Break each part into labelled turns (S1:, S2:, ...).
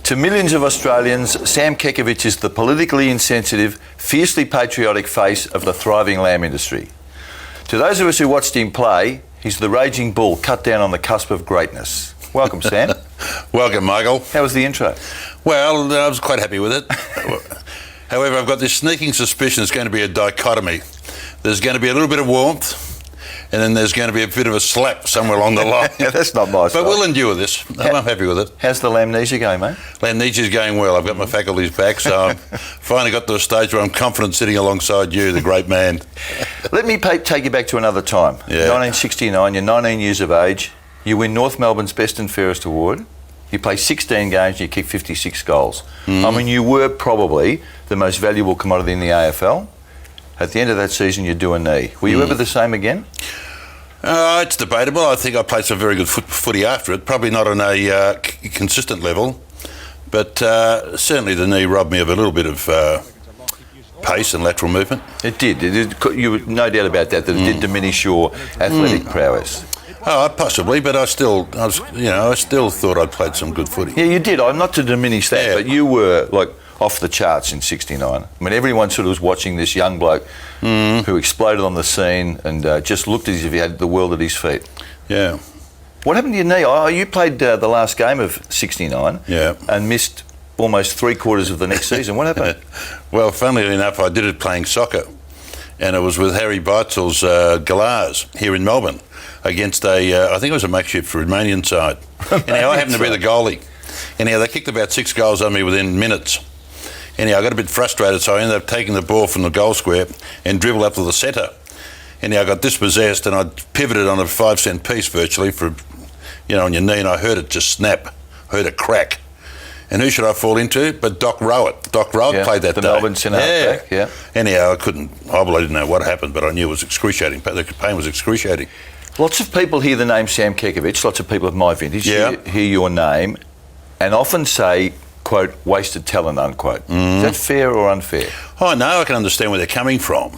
S1: To millions of Australians, Sam Kekovich is the politically insensitive, fiercely patriotic face of the thriving lamb industry. To those of us who watched him play, he's the raging bull cut down on the cusp of greatness. Welcome, Sam.
S2: Welcome, Michael.
S1: How was the intro?
S2: Well, I was quite happy with it. However, I've got this sneaking suspicion it's going to be a dichotomy. There's going to be a little bit of warmth, and then there's going to be a bit of a slap somewhere along the line.
S1: Yeah, that's not my style.
S2: But we'll endure this. I'm happy with it.
S1: How's the lamnesia going, mate?
S2: Lamnesia's going well. I've got my faculties back, so I've finally got to a stage where I'm confident sitting alongside you, the great man.
S1: Let me take you back to another time.
S2: Yeah.
S1: 1969, you're 19 years of age. You win North Melbourne's Best and Fairest Award. You play 16 games and you kick 56 goals. I mean, you were probably the most valuable commodity in the AFL. At the end of that season, you do a knee. Were you ever the same again?
S2: It's debatable. I think I played some very good footy after it. Probably not on a consistent level, but certainly the knee robbed me of a little bit of pace and lateral movement.
S1: It did. You were no doubt about that. That it did diminish your athletic prowess.
S2: Oh, possibly, but I still thought I'd played some good footy.
S1: Yeah, you did. I'm not to diminish that, but you were like off the charts in '69. I mean, everyone sort of was watching this young bloke who exploded on the scene and just looked as if he had the world at his feet.
S2: Yeah.
S1: What happened to your knee? Oh, you played the last game of '69 and missed almost 3/4 of the next season. What happened?
S2: Well, funnily enough, I did it playing soccer, and it was with Harry Beitzel's Galars here in Melbourne against I think it was a makeshift Romanian side. Anyhow, I happened to be the goalie. Anyhow, they kicked about 6 goals on me within minutes. Anyhow, I got a bit frustrated, so I ended up taking the ball from the goal square and dribbled up to the centre. Anyhow, I got dispossessed and I pivoted on a 5-cent piece virtually for, on your knee, and I heard it just snap, heard it crack. And who should I fall into? But Doc Rowett. Doc Rowett played that
S1: the
S2: day.
S1: Melbourne centre back, yeah.
S2: Anyhow, I couldn't hobble. I didn't know what happened, but I knew it was excruciating. The pain was excruciating.
S1: Lots of people hear the name Sam Kekovich, lots of people of my vintage hear your name and often say, quote, wasted talent, unquote. Is that fair or unfair?
S2: Oh, no, I can understand where they're coming from.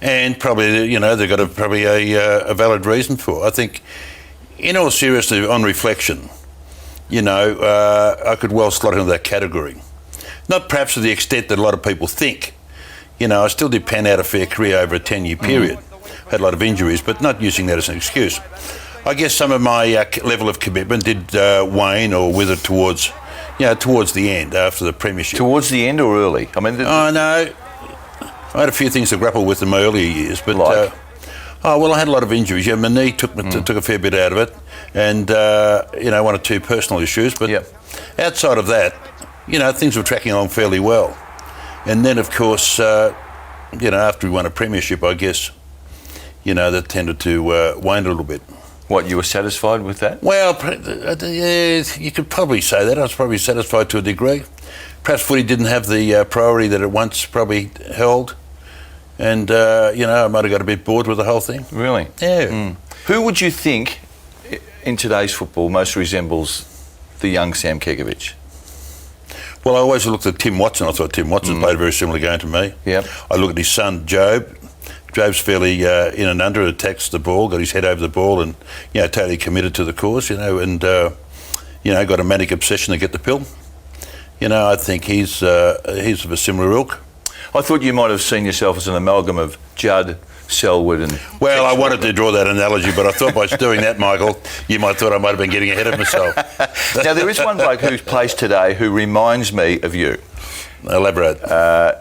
S2: And probably, they've got probably a valid reason for it. I think, in all seriousness, on reflection, I could well slot into that category. Not perhaps to the extent that a lot of people think. I still did pan out a fair career over a 10-year period. Had a lot of injuries, but not using that as an excuse. I guess some of my level of commitment did wane or wither towards the end after the premiership.
S1: Towards the end or early? I mean,
S2: no. I had a few things to grapple with in my earlier years, but
S1: like?
S2: I had a lot of injuries. Yeah, my knee took a fair bit out of it, and 1 or 2 personal issues. But outside of that, things were tracking along fairly well. And then, of course, after we won a premiership, I guess, that tended to wane a little bit.
S1: What, you were satisfied with that?
S2: Well, you could probably say that. I was probably satisfied to a degree. Perhaps footy didn't have the priority that it once probably held. And, I might have got a bit bored with the whole thing.
S1: Really?
S2: Yeah.
S1: Who would you think in today's football most resembles the young Sam Kekovich?
S2: Well, I always looked at Tim Watson. I thought Tim Watson played a very similar game to me.
S1: Yep.
S2: I look at his son, Job. Job's fairly in and under, attacks the ball, got his head over the ball and, totally committed to the cause, and, got a manic obsession to get the pill. I think he's of a similar ilk.
S1: I thought you might have seen yourself as an amalgam of Judd, Selwood and...
S2: Well, I wanted to draw that analogy, but I thought by doing that, Michael, you might thought I might have been getting ahead of myself.
S1: Now, there is one bloke who's placed today who reminds me of you.
S2: Elaborate.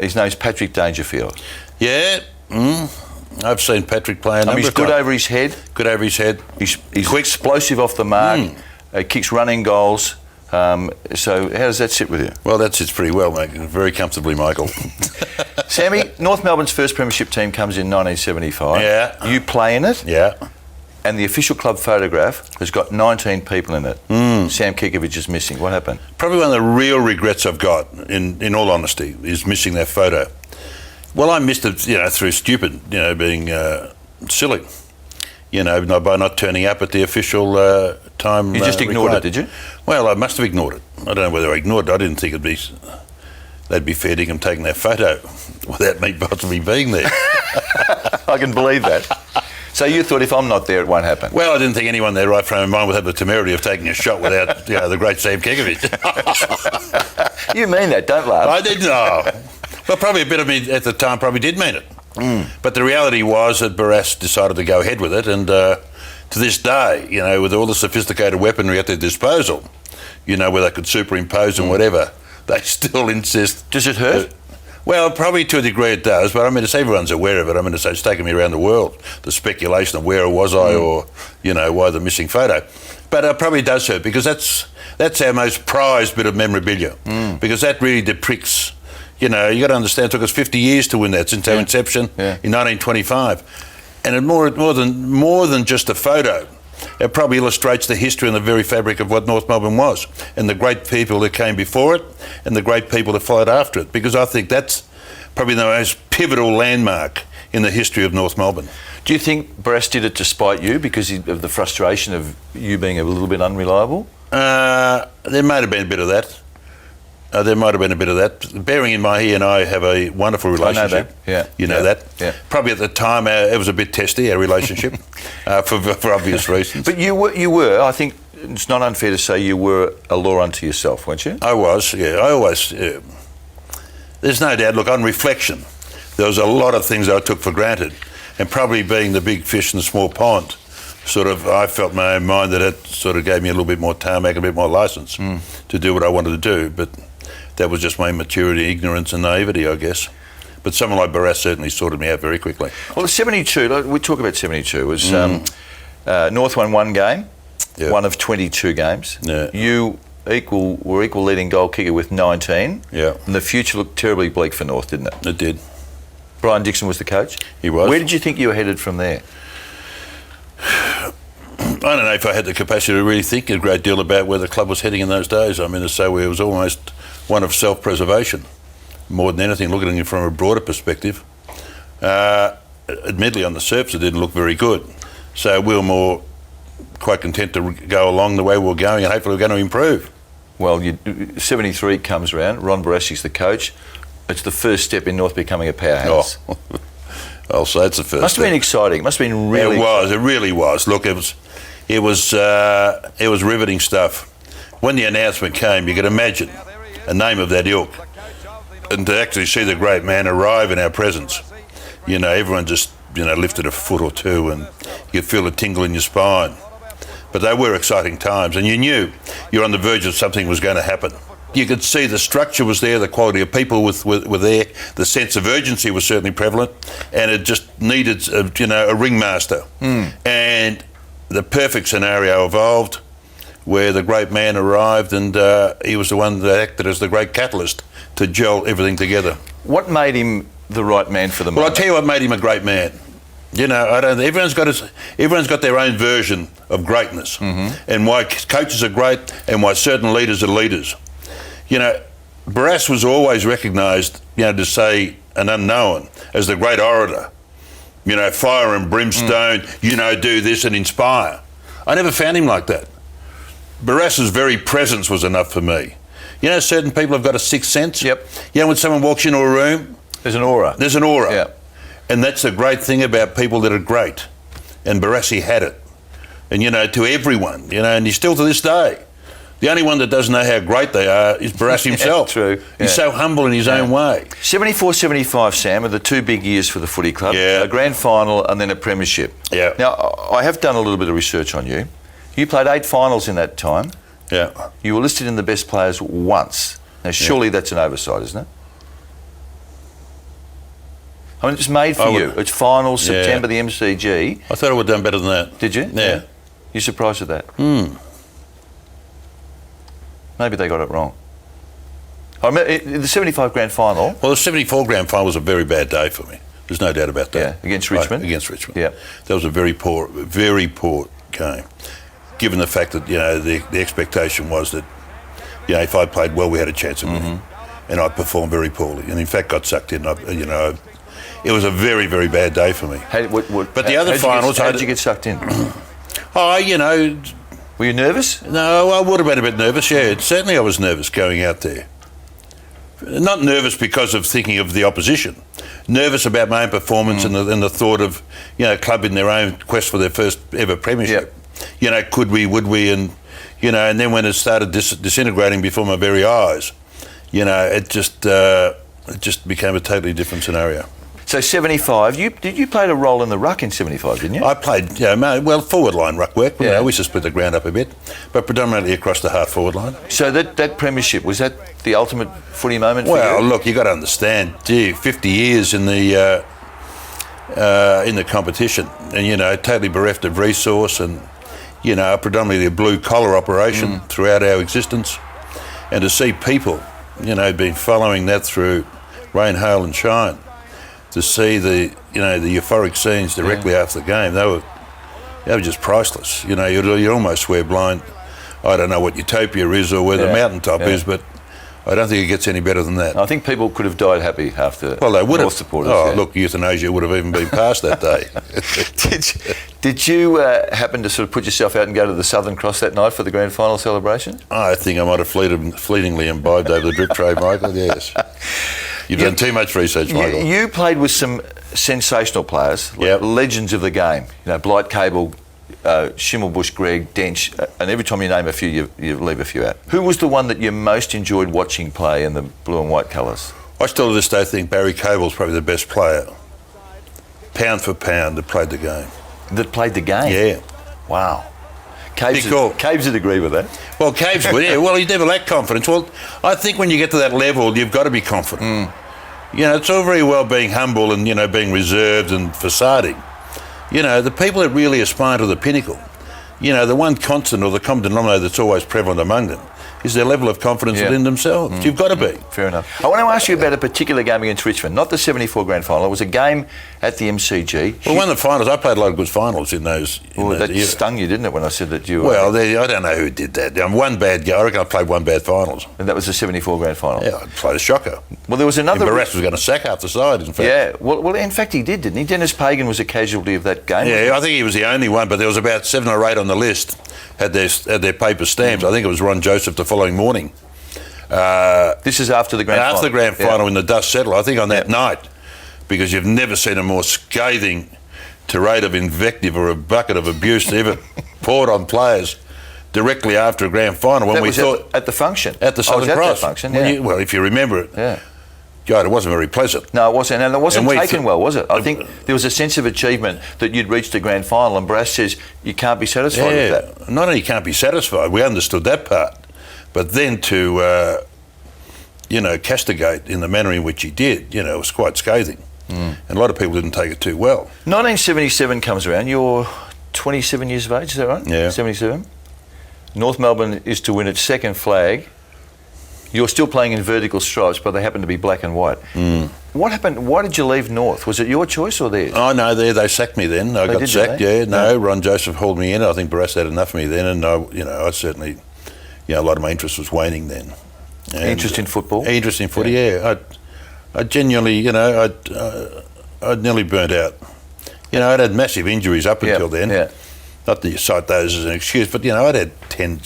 S1: His name's Patrick Dangerfield.
S2: Yeah. I've seen Patrick play a number of times.
S1: He's good over his head.
S2: Good over his head.
S1: He's quick, explosive off the mark. Kicks running goals. So how does that sit with you?
S2: Well, that sits pretty well, mate. Very comfortably, Michael.
S1: Sammy, North Melbourne's first premiership team comes in 1975.
S2: Yeah.
S1: You play in it.
S2: Yeah.
S1: And the official club photograph has got 19 people in it. Sam Kekovich is missing. What happened?
S2: Probably one of the real regrets I've got, in all honesty, is missing that photo. Well, I missed it, through stupid, being silly, by not turning up at the official time.
S1: You just ignored it, did you?
S2: Well, I must have ignored it. I don't know whether I ignored it. I didn't think they'd be fair dinkum taking that photo without me possibly being there.
S1: I can believe that. So you thought if I'm not there, it won't happen?
S2: Well, I didn't think anyone in their right frame of mind would have the temerity of taking a shot without the great Sam Kekovich.
S1: You mean that, don't laugh.
S2: I didn't know. Well, probably a bit of me at the time probably did mean it. But the reality was that Barras decided to go ahead with it, and to this day, with all the sophisticated weaponry at their disposal, where they could superimpose and whatever, they still insist.
S1: Does it hurt?
S2: Well, probably to a degree it does, but everyone's aware of it. It's taken me around the world, the speculation of where was I or, why the missing photo. But it probably does hurt because that's our most prized bit of memorabilia because that really depicts, you got to understand, it took us 50 years to win that since our inception in 1925. And it more than just a photo, it probably illustrates the history and the very fabric of what North Melbourne was and the great people that came before it and the great people that followed after it, because I think that's probably the most pivotal landmark in the history of North Melbourne.
S1: Do you think Barras did it to spite you because of the frustration of you being a little bit unreliable?
S2: There might have been a bit of that. Bearing in mind, he and I have a wonderful relationship.
S1: I know that. Yeah.
S2: You know that.
S1: Yeah.
S2: Probably at the time it was a bit testy, our relationship, for obvious reasons.
S1: But you were. I think it's not unfair to say you were a law unto yourself, weren't you?
S2: I was. Yeah. I always. There's no doubt. Look, on reflection, there was a lot of things I took for granted, and probably being the big fish in the small pond, I felt in my own mind that it sort of gave me a little bit more tarmac, a bit more licence to do what I wanted to do, but. That was just my immaturity, ignorance and naivety, I guess. But someone like Barras certainly sorted me out very quickly.
S1: Well, 72, we talk about 72, was North won one game, one of 22 games.
S2: Yeah.
S1: You were equal leading goal kicker with 19.
S2: Yeah.
S1: And the future looked terribly bleak for North, didn't it?
S2: It did.
S1: Brian Dixon was the coach?
S2: He was.
S1: Where did you think you were headed from there?
S2: I don't know if I had the capacity to really think a great deal about where the club was heading in those days. To say it was almost one of self-preservation, more than anything, looking at it from a broader perspective. Admittedly, on the surface, it didn't look very good. So we were more quite content to go along the way we were going, and hopefully we're going to improve.
S1: Well, 73 comes around, Ron Barashi's the coach. It's the first step in North becoming a powerhouse.
S2: Oh, so that's the first
S1: Must have been exciting. Must have been really
S2: exciting. It really was. Look, it was riveting stuff. When the announcement came, you could imagine a name of that ilk, and to actually see the great man arrive in our presence, everyone just lifted a foot or two, and you could feel a tingle in your spine. But they were exciting times, and you knew you're on the verge of something was going to happen. You could see the structure was there, the quality of people were there, the sense of urgency was certainly prevalent, and it just needed a ringmaster. And the perfect scenario evolved, where the great man arrived, and he was the one that acted as the great catalyst to gel everything together.
S1: What made him the right man for the moment?
S2: Well, I'll tell you what made him a great man. Everyone's got their own version of greatness, and why coaches are great, and why certain leaders are leaders. Barras was always recognised, to say an unknown, as the great orator. Fire and brimstone, do this and inspire. I never found him like that. Barras's very presence was enough for me. Certain people have got a sixth sense.
S1: Yep.
S2: When someone walks into a room,
S1: there's an aura.
S2: There's an aura.
S1: Yeah.
S2: And that's the great thing about people that are great. And Barassi had it. And, to everyone, and he's still to this day. The only one that doesn't know how great they are is Barras himself.
S1: True.
S2: He's so humble in his own way.
S1: 74-75, Sam, are the two big years for the footy club.
S2: Yeah.
S1: A grand final and then a premiership.
S2: Yeah.
S1: Now, I have done a little bit of research on you. You played 8 finals in that time.
S2: Yeah.
S1: You were listed in the best players once. Now, surely that's an oversight, isn't it? It's made for you. It's finals, September, the MCG.
S2: I thought I would have done better than that.
S1: Did you?
S2: Yeah.
S1: You surprised at that? Maybe they got it wrong. I remember the 75 grand final.
S2: Well, the 74 grand final was a very bad day for me. There's no doubt about that.
S1: Yeah, against Richmond.
S2: Against Richmond.
S1: Yeah.
S2: That was a very poor game. Given the fact that, the expectation was that, if I played well, we had a chance of winning. And I performed very poorly. And in fact, got sucked in. It was a very, very bad day for me.
S1: But
S2: the other finals...
S1: How did you get sucked in? Were you nervous?
S2: No, I would have been a bit nervous, yeah. Certainly I was nervous going out there. Not nervous because of thinking of the opposition. Nervous about my own performance and the thought of, club in their own quest for their first ever premiership.
S1: Yep.
S2: Could we, would we, and then when it started disintegrating before my very eyes, it just became a totally different scenario.
S1: So 75, you played a role in the ruck in 75, didn't you?
S2: I played, forward line ruck work. We used to split the ground up a bit, but predominantly across the half forward line.
S1: So that premiership, was that the ultimate footy moment for you?
S2: Well, look, you got to understand, 50 years in the competition, and totally bereft of resource, and predominantly a blue collar operation throughout our existence, and to see people, been following that through rain, hail, and shine. To see the euphoric scenes directly after the game, they were just priceless. You'd almost swear blind. I don't know what utopia is or where the mountaintop is, but I don't think it gets any better than that.
S1: I think people could have died happy after.
S2: Well, they would have.
S1: Supporters.
S2: Look, euthanasia would have even been passed that day.
S1: Did you happen to sort of put yourself out and go to the Southern Cross that night for the grand final celebration?
S2: I think I might have fleetingly imbibed over the drip tray, Michael. Yes. You've done too much research, Michael.
S1: You played with some sensational players, legends of the game. Blight Cable, Schimmelbusch, Gregg, Dench, and every time you name a few, you leave a few out. Who was the one that you most enjoyed watching play in the blue and white colours?
S2: I still to this day think Barry Cable's probably the best player, pound for pound, that played the game.
S1: That played the game?
S2: Yeah.
S1: Wow. Caves would agree with that.
S2: Well, Caves would, yeah. Well, he never lacked confidence. Well, I think when you get to that level, you've got to be confident. It's all very well being humble and, being reserved and facading. The people that really aspire to the pinnacle, the one constant or the common denominator that's always prevalent among them is their level of confidence within themselves. You've got to be.
S1: Fair enough. I want to ask you about a particular game against Richmond, not the 74 grand final. It was a game at the MCG.
S2: Well, one of the finals, I played a lot of good finals in those.
S1: That stung you, didn't it, when I said that you were...
S2: Well, I don't know who did that. One bad game. I reckon I played one bad finals.
S1: And that was the 74 grand final?
S2: Yeah, I played a shocker.
S1: Well, there was another...
S2: Barras was going to sack half the side, in fact.
S1: Yeah, well, in fact, he did, didn't he? Dennis Pagan was a casualty of that game.
S2: Yeah, I think he was the only one, but there was about 7 or 8 on the list had their paper stamps. I think it was Ron Joseph the following morning.
S1: This is after the grand final.
S2: After the grand final, when the dust settled, I think on that night, because you've never seen a more scathing tirade of invective or a bucket of abuse ever poured on players directly after a grand final. When
S1: that
S2: we
S1: was
S2: thought
S1: at the function,
S2: at the Southern Cross.
S1: That function,
S2: well, if you remember it, God, it wasn't very pleasant.
S1: No, it wasn't, and it wasn't taken well, was it? I think there was a sense of achievement that you'd reached the grand final, and Barras says you can't be satisfied with that.
S2: Not only can't be satisfied, we understood that part. But then to, castigate in the manner in which he did, was quite scathing. And a lot of people didn't take it too well.
S1: 1977 comes around. You're 27 years of age, is that right?
S2: Yeah.
S1: 77. North Melbourne is to win its second flag. You're still playing in vertical stripes, but they happen to be black and white. What happened? Why did you leave North? Was it your choice or theirs?
S2: Oh, no, they sacked me then. I got sacked, Ron Joseph hauled me in. I think Barras had enough of me then, and I certainly... a lot of my interest was waning then. And
S1: interest in football?
S2: Interest in footy, I genuinely, I'd nearly burnt out. I'd had massive injuries up until then.
S1: Yeah.
S2: Not that you cite those as an excuse, but, I'd had 10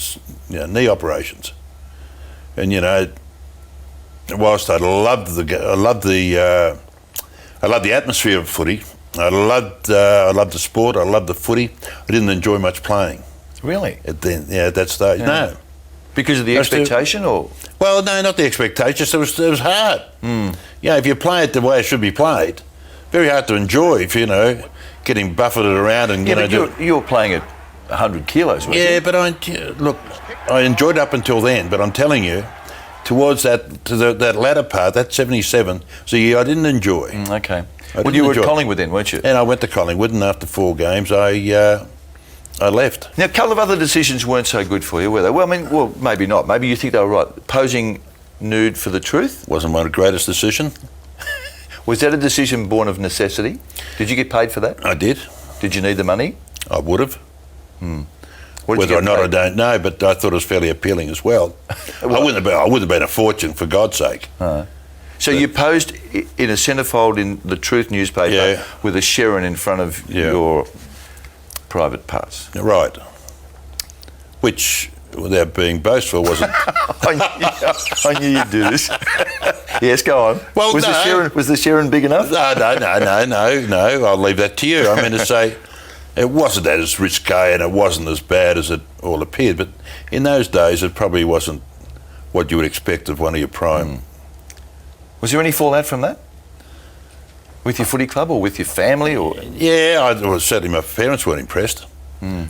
S2: knee operations. And, whilst I loved the atmosphere of footy, I loved the sport, I loved the footy, I didn't enjoy much playing.
S1: Really?
S2: At that stage, no.
S1: Because of the expectation, or?
S2: Well, no, not the expectation. It was hard. If you play it the way it should be played, very hard to enjoy. If getting buffeted around and
S1: you were playing at 100 kilos, weren't you?
S2: Yeah, but I enjoyed it up until then. But I'm telling you, towards that latter part, that 77, was a year I didn't enjoy.
S1: Okay. Well, you were at Collingwood then, weren't you?
S2: And I went to Collingwood, and after 4 games, I left.
S1: Now, a couple of other decisions weren't so good for you, were they? Well, maybe not. Maybe you think they were right. Posing nude for the truth?
S2: Wasn't my greatest decision.
S1: Was that a decision born of necessity? Did you get paid for that?
S2: I did.
S1: Did you need the money?
S2: I would have. Whether or not, I don't know, but I thought it was fairly appealing as well. I wouldn't have been a fortune, for God's sake.
S1: So you posed in a centrefold in the Truth newspaper with a Sharon in front of your private parts.
S2: Right. Which without being boastful, wasn't.
S1: I knew you'd do this. Yes, go on.
S2: Well,
S1: was the Sharon big enough?
S2: No. I'll leave that to you. I mean to say, it wasn't as risque and it wasn't as bad as it all appeared. But in those days, it probably wasn't what you would expect of one of your prime.
S1: Was there any fallout from that? With your footy club or with your family? Or
S2: Yeah, well, certainly my parents weren't impressed.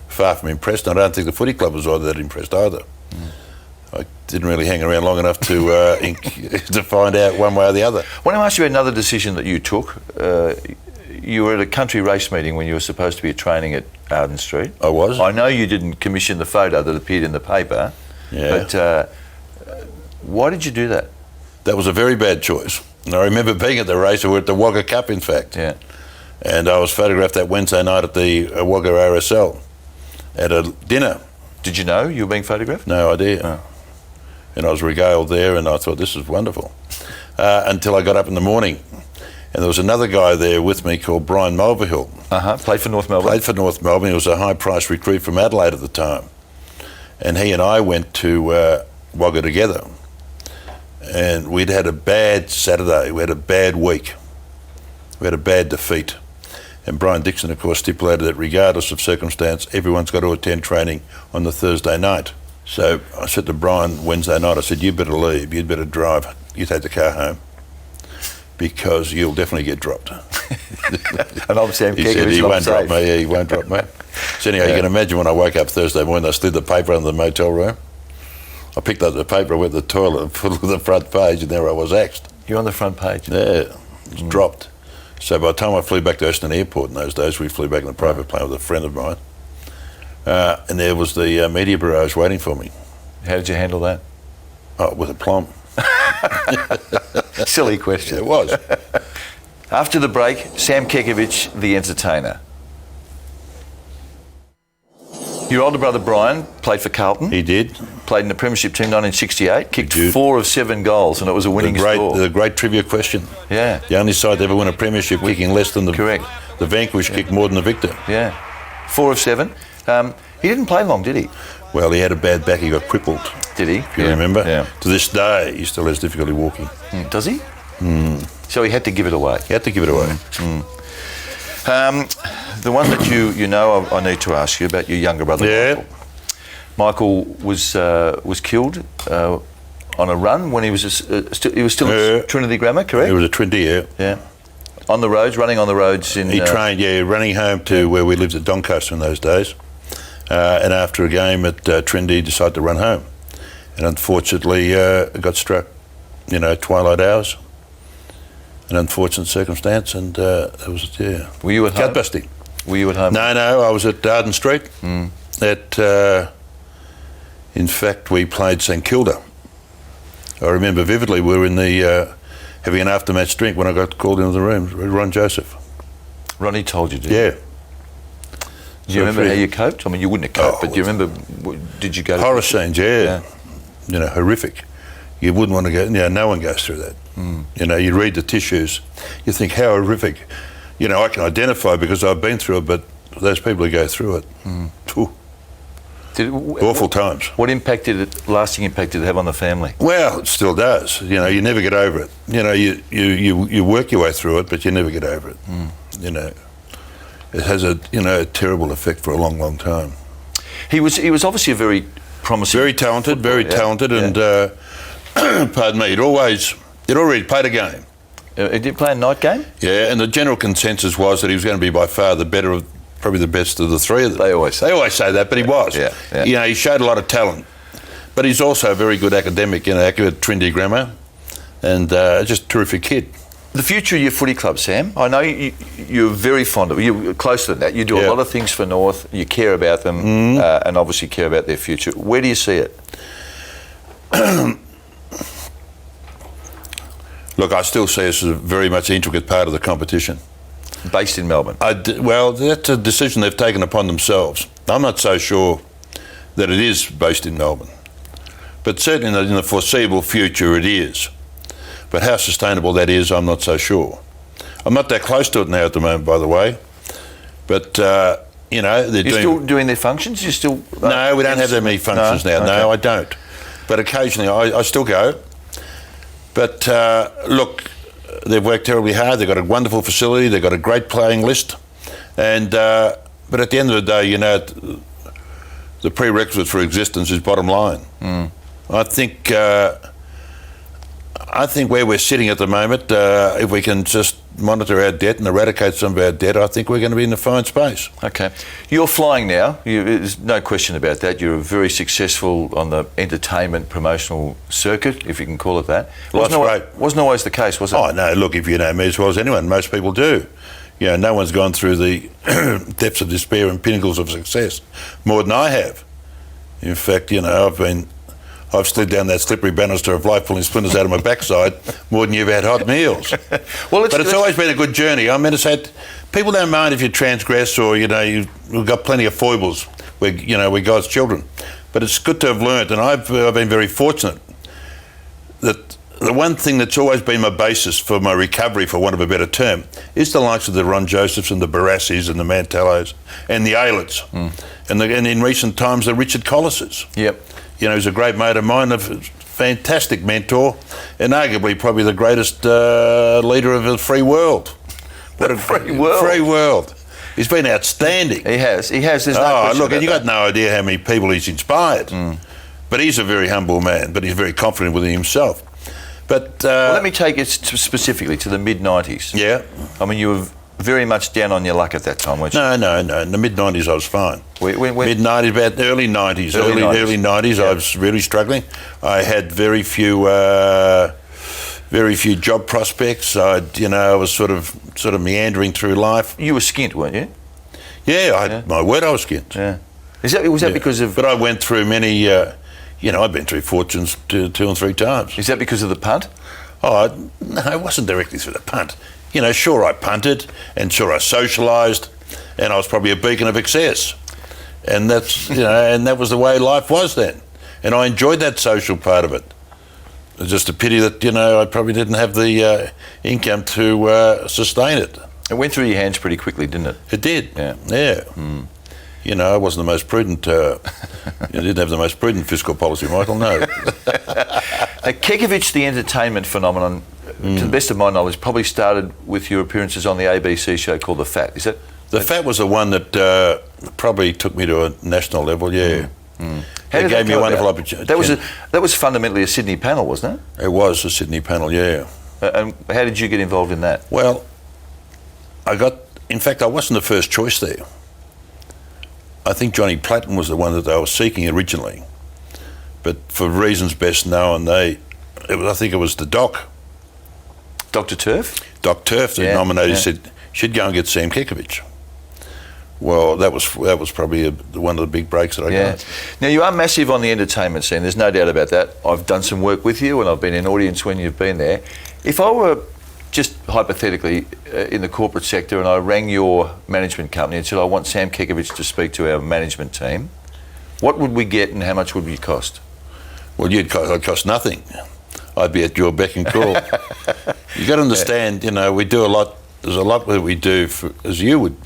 S2: Far from impressed. And I don't think the footy club was that impressed either. I didn't really hang around long enough to to find out one way or the other.
S1: When I asked you another decision that you took, you were at a country race meeting when you were supposed to be training at Arden Street.
S2: I was.
S1: I know you didn't commission the photo that appeared in the paper, but why did you do that?
S2: That was a very bad choice. And I remember being at the race. We were at the Wagga Cup, in fact.
S1: Yeah.
S2: And I was photographed that Wednesday night at the Wagga RSL at a dinner.
S1: Did you know you were being photographed?
S2: No idea.
S1: Oh.
S2: And I was regaled there, and I thought, this is wonderful. Until I got up in the morning. And there was another guy there with me called Brian Mulvihill.
S1: Played for North Melbourne.
S2: Played for North Melbourne. He was a high-priced recruit from Adelaide at the time. And he and I went to Wagga together. And we'd had a bad Saturday. We had a bad week. We had a bad defeat. And Brian Dixon, of course, stipulated that regardless of circumstance, everyone's got to attend training on the Thursday night. So I said to Brian Wednesday night, I said, you better leave, you'd better drive, you take the car home, because you'll definitely get dropped.
S1: And obviously
S2: he said, he won't drop me, he won't drop me. So anyhow, you can imagine when I woke up Thursday morning, I slid the paper under the motel room. I picked up the paper, I went to the toilet and put it on the front page, and there I was axed.
S1: You're on the front page?
S2: Yeah, it was dropped. So by the time I flew back to Euston Airport in those days, we flew back in a private plane with a friend of mine. And there was the media bureaus waiting for me.
S1: How did you handle that?
S2: Oh, with aplomb.
S1: Silly question.
S2: It was.
S1: After the break, Sam Kekovich, the entertainer. Your older brother Brian played for Carlton.
S2: He did.
S1: Played in the Premiership team 1968. Kicked 4 of 7 goals, and it was a winning score.
S2: The great trivia question.
S1: Yeah.
S2: The only side to ever win a Premiership kicking less than the
S1: Correct.
S2: The vanquished kicked more than the victor.
S1: Yeah. 4 of 7. He didn't play long, did he?
S2: Well, he had a bad back. He got crippled.
S1: Did he?
S2: If you remember.
S1: Yeah.
S2: To this day, he still has difficulty walking.
S1: Does he? So he had to give it away.
S2: He had to give it away.
S1: The one that you know, I need to ask you about your younger brother.
S2: Yeah.
S1: Michael was killed on a run when he was still at Trinity Grammar, correct?
S2: He was at Trinity, yeah.
S1: Yeah. On the roads, running on the roads in.
S2: He trained, running home to where we lived at Doncaster in those days. And after a game at Trinity, he decided to run home. And unfortunately, got struck, twilight hours. An unfortunate circumstance, and that was it, yeah.
S1: Were you at home?
S2: Gut-busting.
S1: Were you at home?
S2: No, I was at Arden Street. In fact, we played St Kilda. I remember vividly we were in the having an after-match drink when I got called into the room. Ron Joseph.
S1: Ronnie told you, did
S2: Yeah.
S1: Do you remember how you coped? I mean, you wouldn't have coped, but do you remember, did you go to...
S2: Horror scenes, yeah. Horrific. You wouldn't want to go, no one goes through that. You read the tissues, you think, how horrific. I can identify because I've been through it, but those people who go through it, awful times.
S1: What lasting impact did it have on the family?
S2: Well, it still does. You never get over it. You work your way through it, but you never get over it. It has a terrible effect for a long, long time.
S1: He was obviously a very promising,
S2: very talented, and pardon me, he'd already played a game.
S1: Did he play a night game?
S2: Yeah, and the general consensus was that he was going to be by far probably the best of the three of them.
S1: They always say
S2: that, but he was.
S1: Yeah.
S2: He showed a lot of talent, but he's also a very good academic. Accurate at Trinity Grammar, and just a terrific kid.
S1: The future of your footy club, Sam. I know you're very fond of it. You're closer than that. You do a lot of things for North. You care about them, and obviously care about their future. Where do you see it?
S2: Look, I still see us as a very much intricate part of the competition.
S1: Based in Melbourne?
S2: Well, that's a decision they've taken upon themselves. I'm not so sure that it is based in Melbourne. But certainly in the foreseeable future it is. But how sustainable that is, I'm not so sure. I'm not that close to it now at the moment, by the way. But You know, they're
S1: You're
S2: doing...
S1: still doing their functions? You're still...
S2: No, we don't have that many functions now.
S1: Okay.
S2: No, I don't. But occasionally I still go. But look, they've worked terribly hard. They've got a wonderful facility. They've got a great playing list. And but at the end of the day, you know, the prerequisite for existence is bottom line. I think where we're sitting at the moment, if we can just monitor our debt and eradicate some of our debt, I think we're going to be in a fine space.
S1: Okay. You're flying now. There's no question about that. You're very successful on the entertainment promotional circuit, if you can call it that. Wasn't always the case, was it?
S2: Oh, no, look, if you know me as well as anyone, most people do. You know, no one's gone through the depths of despair and pinnacles of success more than I have. In fact, you know, I've slid down that slippery banister of life pulling splinters out of my backside more than you've had hot meals. But it's always been a good journey. I mean, people don't mind if you transgress or, you know, you've got plenty of foibles. We're God's children. But it's good to have learnt, and I've been very fortunate that the one thing that's always been my basis for my recovery, for want of a better term, is the likes of the Ron Josephs and the Barassis and the Mantellos and the Aylets. And in recent times, the Richard Collises.
S1: Yep.
S2: You know, he's a great mate of mine, a fantastic mentor, and arguably probably the greatest leader of the free world.
S1: What a free world.
S2: Free world. He's been outstanding.
S1: He has. There's no question
S2: look,
S1: about
S2: and you
S1: that.
S2: got no idea how many people he's inspired. But he's a very humble man, but he's very confident within himself. But
S1: let me take it specifically to the mid-90s.
S2: Yeah.
S1: I mean, you were very much down on your luck at that time, weren't you?
S2: No. In the mid-90s, I was fine. Mid-90s, about early 90s. Early 90s, I was really struggling. I had very few job prospects. I was sort of meandering through life.
S1: You were skint, weren't you?
S2: Yeah, my word, I was skint.
S1: Yeah. Was that because of...
S2: But I went through many... I've been through fortunes two and three times.
S1: Is that because of the punt?
S2: Oh, no, it wasn't directly through the punt. You know, sure, I punted, and sure, I socialised, and I was probably a beacon of excess. And that's, and that was the way life was then. And I enjoyed that social part of it. It's just a pity that, I probably didn't have the income to sustain it.
S1: It went through your hands pretty quickly, didn't it?
S2: It did.
S1: Yeah.
S2: I wasn't the most prudent, I didn't have the most prudent fiscal policy, Michael, no.
S1: Kekovich, the entertainment phenomenon, to the best of my knowledge, probably started with your appearances on the ABC show called The Fat, is it?
S2: The Fat was the one that probably took me to a national level, yeah. It gave me a wonderful opportunity.
S1: That was fundamentally a Sydney panel, wasn't it?
S2: It was a Sydney panel, yeah.
S1: And how did you get involved in that?
S2: Well, I wasn't the first choice there. I think Johnny Platten was the one that they were seeking originally. But for reasons best known, I think it was the Doc.
S1: Dr. Turf?
S2: Doc Turf, the nominator, said, she'd go and get Sam Kekovich. Well, that was probably one of the big breaks that I got.
S1: Now, you are massive on the entertainment scene, there's no doubt about that. I've done some work with you and I've been in audience when you've been there. If I were just hypothetically in the corporate sector and I rang your management company and said, I want Sam Kekovich to speak to our management team, what would we get and how much would we cost?
S2: Well, I'd cost nothing. I'd be at your beck and call. You've got to understand, we do a lot. There's a lot that we do, as you would,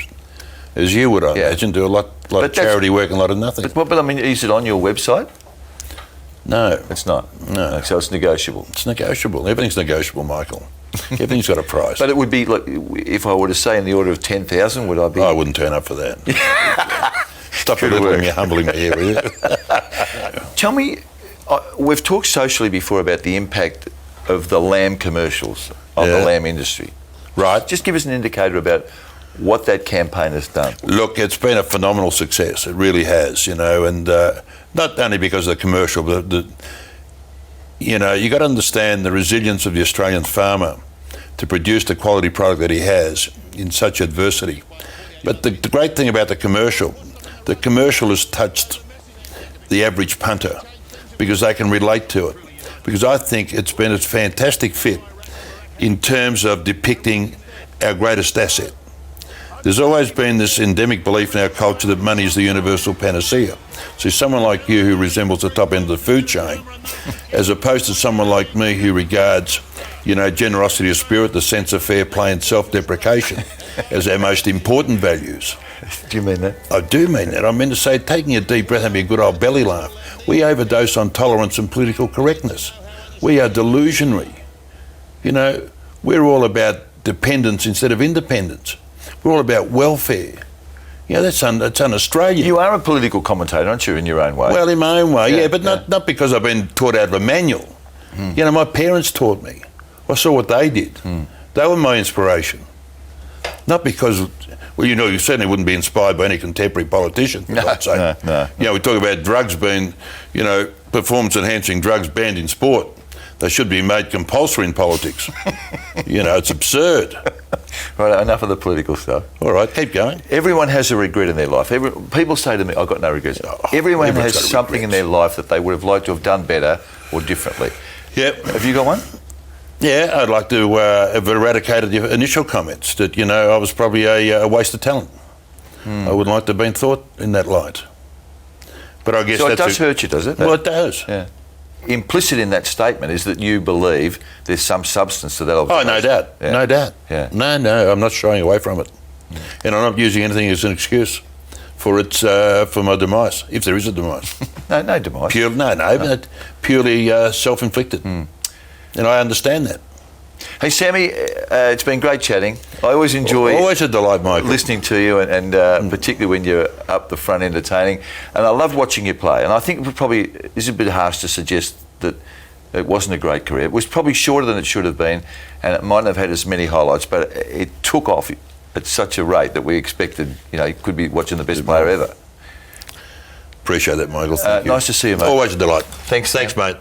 S2: I imagine, do a lot of charity work and a lot of nothing.
S1: But I mean, is it on your website?
S2: No.
S1: It's not?
S2: No.
S1: So it's negotiable?
S2: It's negotiable. Everything's negotiable, Michael. Everything's got a price.
S1: But it would be, like, if I were to say in the order of 10,000, would I be...
S2: I wouldn't turn up for that. Stop belittling me, humbling me here, will you?
S1: Tell me, we've talked socially before about the impact of the lamb commercials on the lamb industry.
S2: Right.
S1: Just give us an indicator about what that campaign has done.
S2: Look, it's been a phenomenal success. It really has, and not only because of the commercial, but you got to understand the resilience of the Australian farmer to produce the quality product that he has in such adversity. But the great thing about the commercial has touched the average punter because they can relate to it. Because I think it's been a fantastic fit in terms of depicting our greatest asset. There's always been this endemic belief in our culture that money is the universal panacea. So someone like you who resembles the top end of the food chain, as opposed to someone like me who regards generosity of spirit, the sense of fair play and self-deprecation as our most important values.
S1: Do you mean that?
S2: I do mean that. I mean to say, taking a deep breath and having a good old belly laugh. We overdose on tolerance and political correctness. We are delusionary. We're all about dependence instead of independence. We're all about welfare. That's un-Australian.
S1: You are a political commentator, aren't you, in your own way?
S2: Well, in my own way, yeah, but not because I've been taught out of a manual. My parents taught me. I saw what they did. They were my inspiration. Not because, you certainly wouldn't be inspired by any contemporary politician, I'd say.
S1: No.
S2: We talk about drugs being, performance-enhancing drugs banned in sport. They should be made compulsory in politics. It's absurd.
S1: Right, enough of the political stuff.
S2: All right, keep going.
S1: Everyone has a regret in their life. People say to me, I've got no regrets. Everyone has something in their life that they would have liked to have done better or differently.
S2: Yep.
S1: Have you got one?
S2: Yeah, I'd like to have eradicated your initial comments that, I was probably a waste of talent. I wouldn't like to have been thought in that light. But I guess
S1: so it does hurt you, does it?
S2: Well, it does.
S1: Yeah. Implicit in that statement is that you believe there's some substance to that observation.
S2: Oh, no doubt. Yeah. No doubt.
S1: Yeah.
S2: No, I'm not shying away from it. And I'm not using anything as an excuse for my demise, if there is a demise.
S1: No demise.
S2: But purely self-inflicted. And I understand that.
S1: Hey, Sammy, it's been great chatting. I always enjoy
S2: always a delight, Michael.
S1: listening to you, and particularly when you're up the front entertaining. And I loved watching you play. And I think it probably is a bit harsh to suggest that it wasn't a great career. It was probably shorter than it should have been, and it mightn't have had as many highlights, but it took off at such a rate that we expected, you could be watching the best player ever.
S2: Appreciate that, Michael. Thank you.
S1: Nice to see you, mate.
S2: Always a delight.
S1: Thanks,
S2: mate.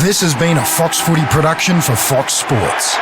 S3: This has been a Fox Footy production for Fox Sports.